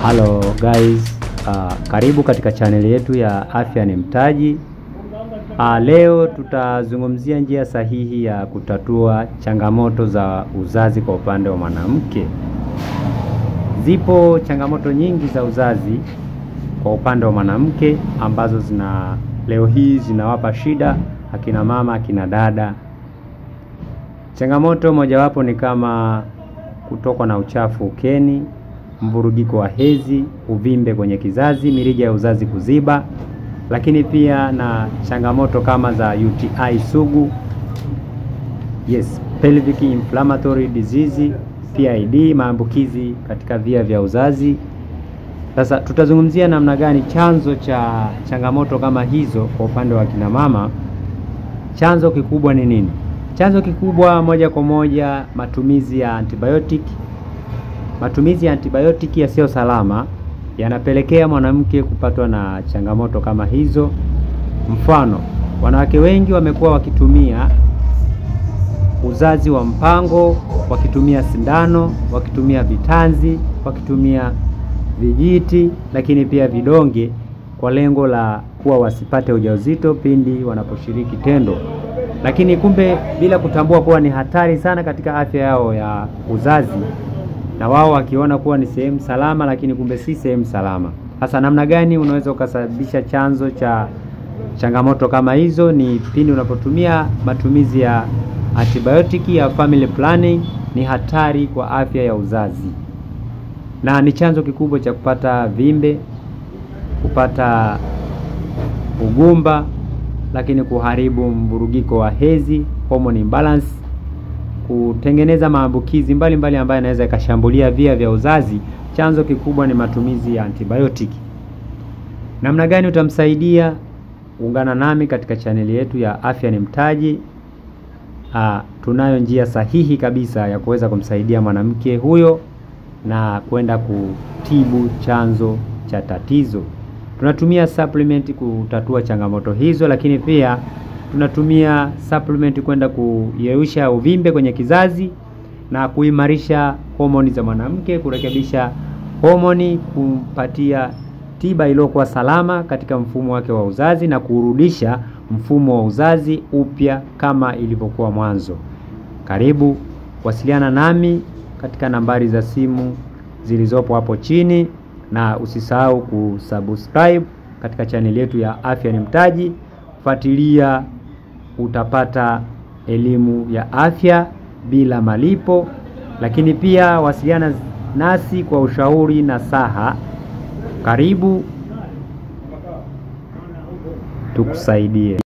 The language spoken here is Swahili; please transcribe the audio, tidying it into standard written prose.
Hello guys, karibu katika channel yetu ya Afya ni Mtaji. Leo tutazungumzia njia sahihi ya kutatua changamoto za uzazi kwa upande wa mwanamke. Zipo changamoto nyingi za uzazi kwa upande wa mwanamke ambazo leo hii zinawapa shida akina mama, akina dada. Changamoto mojawapo ni kama kutokwa na uchafu ukeni, mvurugiko wa hedhi, uvimbe kwenye kizazi, mirija ya uzazi kuziba, lakini pia na changamoto kama za UTI sugu, pelvic inflammatory disease, PID, maambukizi katika via vya uzazi. Sasa tutazungumzia namna gani chanzo cha changamoto kama hizo kwa upande wa kina mama. Chanzo kikubwa ni nini? Chanzo kikubwa moja kwa moja matumizi ya antibiotic. Matumizi ya antibiotic yasiyo salama yanapelekea mwanamke kupatwa na changamoto kama hizo. Mfano, wanawake wengi wamekuwa wakitumia uzazi wa mpango, wakitumia sindano, wakitumia vitanzi, wakitumia vijiti, lakini pia vidonge kwa lengo la kuwa wasipate ujauzito pindi wanaposhiriki tendo. Lakini kumbe bila kutambua kuwa ni hatari sana katika afya yao ya uzazi, na wao wakiona kuwa ni sehemu salama, lakini kumbe si sehemu salama. Hasa namna gani unaweza ukasababisha chanzo cha changamoto kama hizo? Ni pindi unapotumia matumizi ya antibiotic ya family planning. Ni hatari kwa afya ya uzazi na ni chanzo kikubwa cha kupata vimbe, kupata ugumba, lakini kuharibu mvurugiko wa hedhi, hormone imbalance, kutengeneza maambukizi mbalimbali ambayo yanaweza yakashambulia via vya uzazi. Chanzo kikubwa ni matumizi ya antibiotic. Namna gani utamsaidia? Ungana nami katika chaneli yetu ya Afya ni Mtaji. Tunayo njia sahihi kabisa ya kuweza kumsaidia mwanamke huyo na kwenda kutibu chanzo cha tatizo. Tunatumia supplement kutatua changamoto hizo, lakini pia tunatumia supplement kwenda kuyeyusha uvimbe kwenye kizazi na kuimarisha homoni za mwanamke, kurekebisha homoni, kumpatia tiba iliyokuwa salama katika mfumo wake wa uzazi na kurudisha mfumo wa uzazi upya kama ilivyokuwa mwanzo. Karibu, wasiliana nami katika nambari za simu zilizopo hapo chini, na usisahau kusubscribe katika channel yetu ya Afya ni Mtaji. Fuatilia, utapata elimu ya afya bila malipo, lakini pia wasiliana nasi kwa ushauri na saha. Karibu tukusaidie.